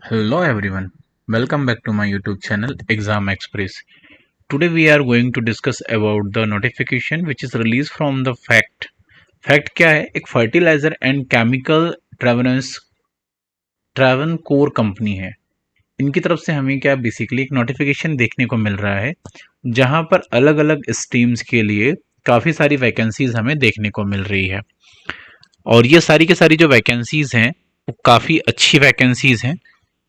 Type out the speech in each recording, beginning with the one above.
Hello everyone, welcome back to my YouTube channel Exam Express. Today we are going to discuss about the notification which is released from the FACT. FACT क्या है? एक fertiliser and chemical Travancore company है। इनकी तरफ से हमें क्या basically एक नोटिफिकेशन देखने को मिल रहा है जहां पर अलग अलग स्ट्रीम्स के लिए काफ़ी सारी वैकेंसीज हमें देखने को मिल रही है और ये सारी की सारी जो वैकेंसीज हैं वो काफ़ी अच्छी वैकेंसीज हैं।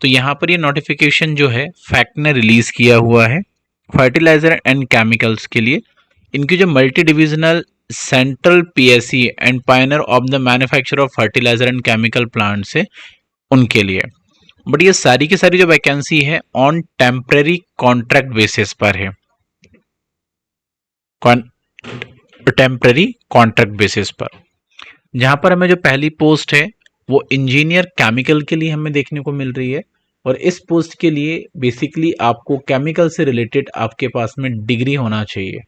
तो यहाँ पर ये नोटिफिकेशन जो है फैक्ट ने रिलीज किया हुआ है फर्टिलाइजर एंड केमिकल्स के लिए। इनकी जो multi divisional central PSC and pioneer of the manufacture of fertiliser and chemical plants है उनके लिए। बट ये सारी की सारी जो वैकेंसी है ऑन टेम्पररी कॉन्ट्रैक्ट बेसिस पर है, टेम्पररी कॉन्ट्रैक्ट बेसिस पर। जहां पर हमें जो पहली पोस्ट है वो इंजीनियर केमिकल के लिए हमें देखने को मिल रही है और इस पोस्ट के लिए बेसिकली आपको केमिकल से रिलेटेड आपके पास में डिग्री होना चाहिए।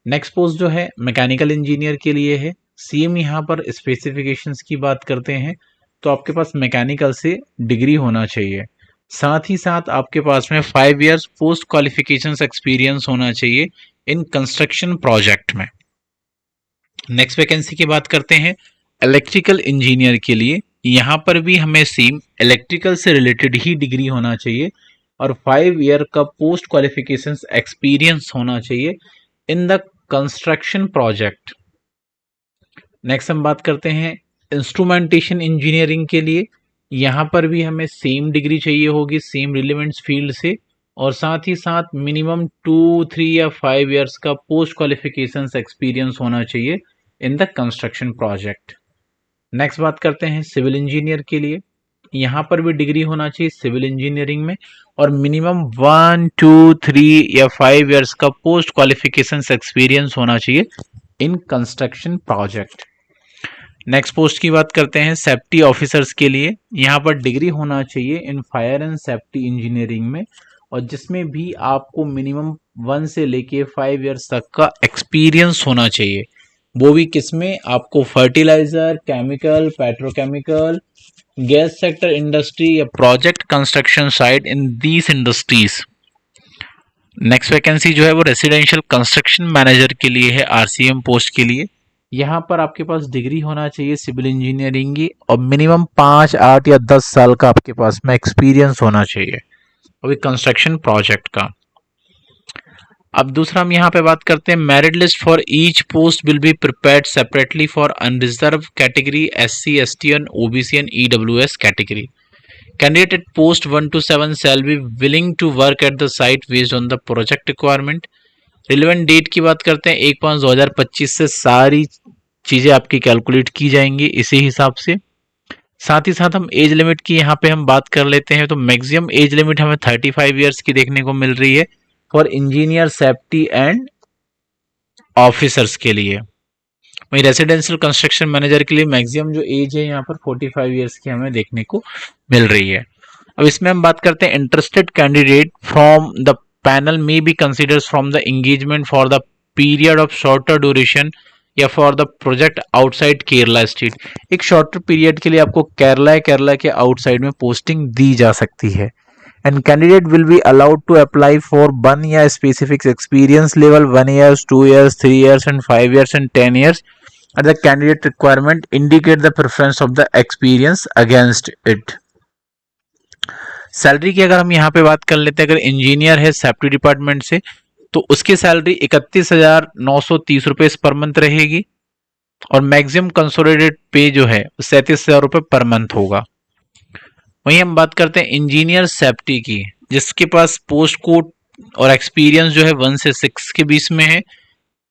नेक्स्ट पोस्ट जो है मैकेनिकल इंजीनियर के लिए है। सेम यहाँ पर स्पेसिफिकेशंस की बात करते हैं तो आपके पास मैकेनिकल से डिग्री होना चाहिए, साथ ही साथ आपके पास में 5 इयर्स पोस्ट क्वालिफिकेशंस एक्सपीरियंस होना चाहिए इन कंस्ट्रक्शन प्रोजेक्ट में। नेक्स्ट वैकेंसी की बात करते हैं इलेक्ट्रिकल इंजीनियर के लिए। यहाँ पर भी हमें सेम इलेक्ट्रिकल से रिलेटेड ही डिग्री होना चाहिए और 5 ईयर का पोस्ट क्वालिफिकेशन एक्सपीरियंस होना चाहिए in the construction project. Next हम बात करते हैं इंस्ट्रूमेंटेशन इंजीनियरिंग के लिए। यहाँ पर भी हमें सेम डिग्री चाहिए होगी सेम रिलेवेंट फील्ड से और साथ ही साथ मिनिमम 2, 3 या 5 ईयर्स का पोस्ट क्वालिफिकेशन एक्सपीरियंस होना चाहिए in the construction project. Next बात करते हैं सिविल इंजीनियर के लिए। यहाँ पर भी डिग्री होना चाहिए सिविल इंजीनियरिंग में और मिनिमम 1, 2, 3 या 5 ईयर्स का पोस्ट क्वालिफिकेशन एक्सपीरियंस होना चाहिए in construction project. Next post की बात करते हैं सेफ्टी ऑफिसर्स के लिए। यहाँ पर डिग्री होना चाहिए in fire and safety engineering में और जिसमें भी आपको मिनिमम 1 से लेके 5 ईयर्स तक का एक्सपीरियंस होना चाहिए, वो भी किसमें? आपको fertiliser, chemical, petrochemical, gas sector industry या project construction site in these industries. Next vacancy जो है वो रेसिडेंशियल कंस्ट्रक्शन मैनेजर के लिए है, आरसीएम पोस्ट के लिए। यहाँ पर आपके पास डिग्री होना चाहिए सिविल इंजीनियरिंग की और मिनिमम 5, 8 या 10 साल का आपके पास में एक्सपीरियंस होना चाहिए अभी कंस्ट्रक्शन प्रोजेक्ट का। अब दूसरा हम यहाँ पे बात करते हैं merit list for each post will be prepared separately for unreserved category, SC, ST and OBC and EWS category. Candidate at post 1 to 7 shall be willing to work at the site based on the project requirement। Relevant date की बात करते हैं 1/5/2025 से सारी चीज़ें आपकी calculate की जाएंगी इसी हिसाब से। साथ ही साथ हम एज लिमिट की यहाँ पे हम बात कर लेते हैं तो मैक्सिमम एज लिमिट हमें 35 ईयर्स की देखने को मिल रही है for engineer safety and officers के लिए। वही रेसिडेंशियल कंस्ट्रक्शन मैनेजर के लिए मैक्सिमम जो एज है यहाँ पर 45 ईयर्स की हमें देखने को मिल रही है। अब इसमें हम बात करते हैं interested candidate from the panel may be considers from the engagement for the period of shorter duration या for the project outside Kerala state. एक शॉर्टर पीरियड के लिए आपको केरला के आउटसाइड में पोस्टिंग दी जा सकती है and candidate will be allowed to apply for 1 year specific experience level, 1 years, 2 years, 3 years and 5 years and 10 years at the candidate requirement indicate the preference of the experience against it। Salary की अगर हम यहाँ पे बात कर लेते हैं, अगर इंजीनियर है सेफ्टी डिपार्टमेंट से तो उसकी सैलरी 31,930 रुपये पर मंथ रहेगी और मैक्सिमम कंसोलिडेटेड पे जो है 37,000 रुपये पर मंथ होगा। वहीं हम बात करते हैं इंजीनियर सेफ्टी की, जिसके पास पोस्ट कोड और एक्सपीरियंस जो है 1 से 6 के बीच में है,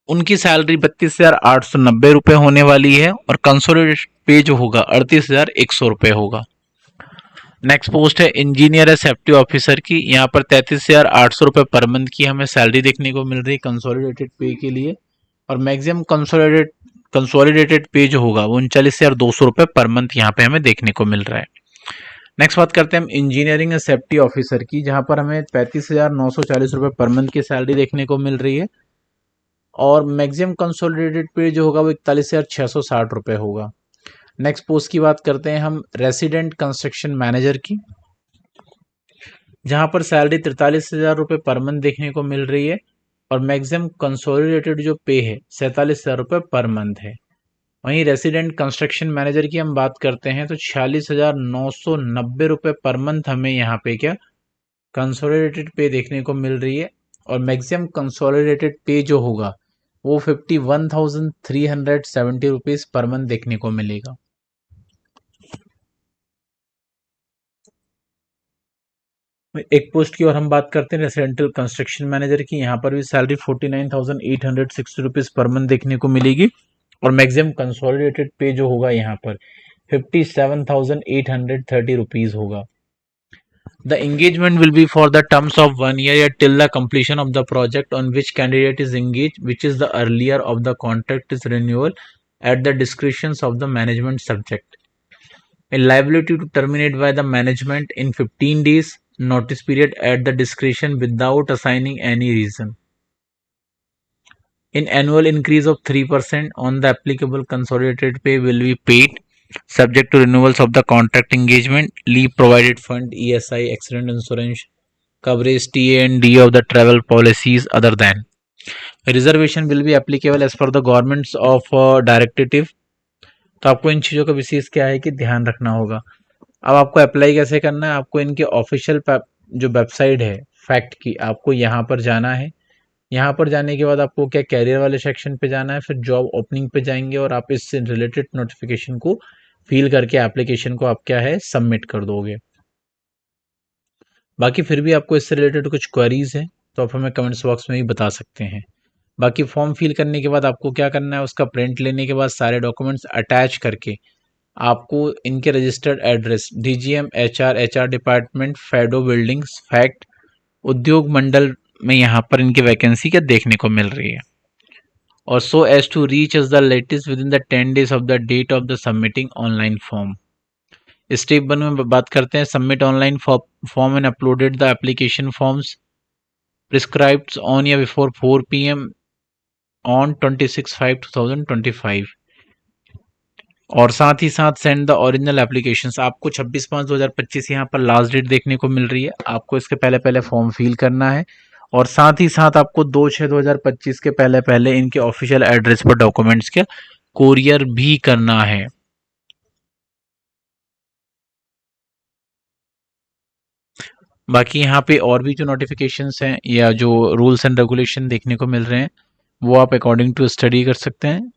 उनकी सैलरी 32,890 रुपये होने वाली है और कंसोलिडेटेड पे जो होगा 38,100 रुपये होगा। नेक्स्ट पोस्ट है इंजीनियर सेफ्टी ऑफिसर की। यहाँ पर 33,800 रुपये पर मंथ की हमें सैलरी देखने को मिल रही है कंसोलिडेटेड पे के लिए और मैक्सिमम कंसोलिडेटेड पे जो होगा वो 39,200 रुपये पर मंथ यहाँ पे हमें देखने को मिल रहा है। नेक्स्ट बात करते हैं हम इंजीनियरिंग सेफ्टी ऑफिसर की, जहां पर हमें 35,940 रुपये पर मंथ की सैलरी देखने को मिल रही है और मैक्सिमम कंसोलिडेटेड पे जो होगा वो 41,660 रुपये होगा। नेक्स्ट पोस्ट की बात करते हैं हम रेसिडेंट कंस्ट्रक्शन मैनेजर की। जहां पर सैलरी 43,000 रुपये पर मंथ देखने को मिल रही है और मैक्सिमम कंसोलिडेटेड जो पे है 47,000 रुपये पर मंथ है। वहीं रेसिडेंट कंस्ट्रक्शन मैनेजर की हम बात करते हैं तो 46,990 रुपये पर मंथ हमें यहाँ पे क्या कंसोलिडेटेड पे देखने को मिल रही है और मैक्सिमम कंसोलिडेटेड पे जो होगा वो 51,370 रुपीज पर मंथ देखने को मिलेगा। एक पोस्ट की और हम बात करते हैं रेसिडेंटल कंस्ट्रक्शन मैनेजर की। यहाँ पर भी सैलरी 49,860 रुपीज पर मंथ देखने को मिलेगी और मैक्सिमम कंसोलिडेटेड पे जो होगा यहाँ पर 57,830 रुपीज होगा। The engagement will be for the terms of 1 year till the completion of the project on which candidate is engaged, which is the earlier of the contract is renewal at the discretion of the management subject. A liability to terminate by the management in 15 days notice period at the discretion without assigning any reason. An annual increase of 3% on the applicable consolidated pay will be paid subject to renewals of the contract engagement, leave provided fund, ESI, accident insurance, coverage, TA and D of the travel policies other than. Reservation will be applicable as per the governments of directive. तो आपको इन चीज़ों का विशेष क्या है कि ध्यान रखना होगा। अब आपको अप्लाई कैसे करना है, आपको इनके ऑफिशियल जो वेबसाइट है फैक्ट की, आपको यहाँ पर जाना है। यहाँ पर जाने के बाद आपको क्या कैरियर वाले सेक्शन पे जाना है, फिर जॉब ओपनिंग पे जाएंगे और आप इससे रिलेटेड नोटिफिकेशन को फिल करके एप्लीकेशन को आप क्या है सबमिट कर दोगे। बाकी फिर भी आपको इससे रिलेटेड कुछ क्वेरीज हैं तो आप हमें कमेंट्स बॉक्स में भी बता सकते हैं। बाकी फॉर्म फिल करने के बाद आपको क्या करना है, उसका प्रिंट लेने के बाद सारे डॉक्यूमेंट्स अटैच करके आपको इनके registered address DGM HR department fado buildings fact उद्योग मंडल में यहाँ पर इनकी वैकेंसी क्या देखने को मिल रही है और so as to reach as the latest within the 10 days of the date of the submitting online form. Step 1 में बात करते हैं submit online form and uploaded the application forms prescribed on या बिफोर 4 PM ऑन 26/5/2025 और साथ ही साथ send the original applications. आपको 26/5/2025 यहाँ पर लास्ट डेट देखने को मिल रही है। आपको इसके पहले पहले फॉर्म फिल करना है और साथ ही साथ आपको 2/6/2025 के पहले पहले इनके ऑफिशियल एड्रेस पर डॉक्यूमेंट्स के कोरियर भी करना है। बाकी यहाँ पे और भी जो नोटिफिकेशंस हैं या जो रूल्स एंड रेगुलेशन देखने को मिल रहे हैं वो आप अकॉर्डिंग टू स्टडी कर सकते हैं।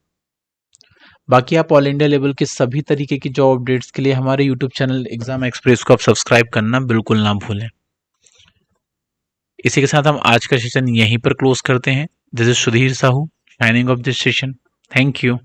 बाकी आप ऑल इंडिया लेवल के सभी तरीके की जॉब अपडेट्स के लिए हमारे यूट्यूब चैनल एग्जाम एक्सप्रेस को आप सब्सक्राइब करना बिल्कुल ना भूलें। इसी के साथ हम आज का सेशन यहीं पर क्लोज करते हैं। This is Sudhir Sahu signing off this session. Thank you.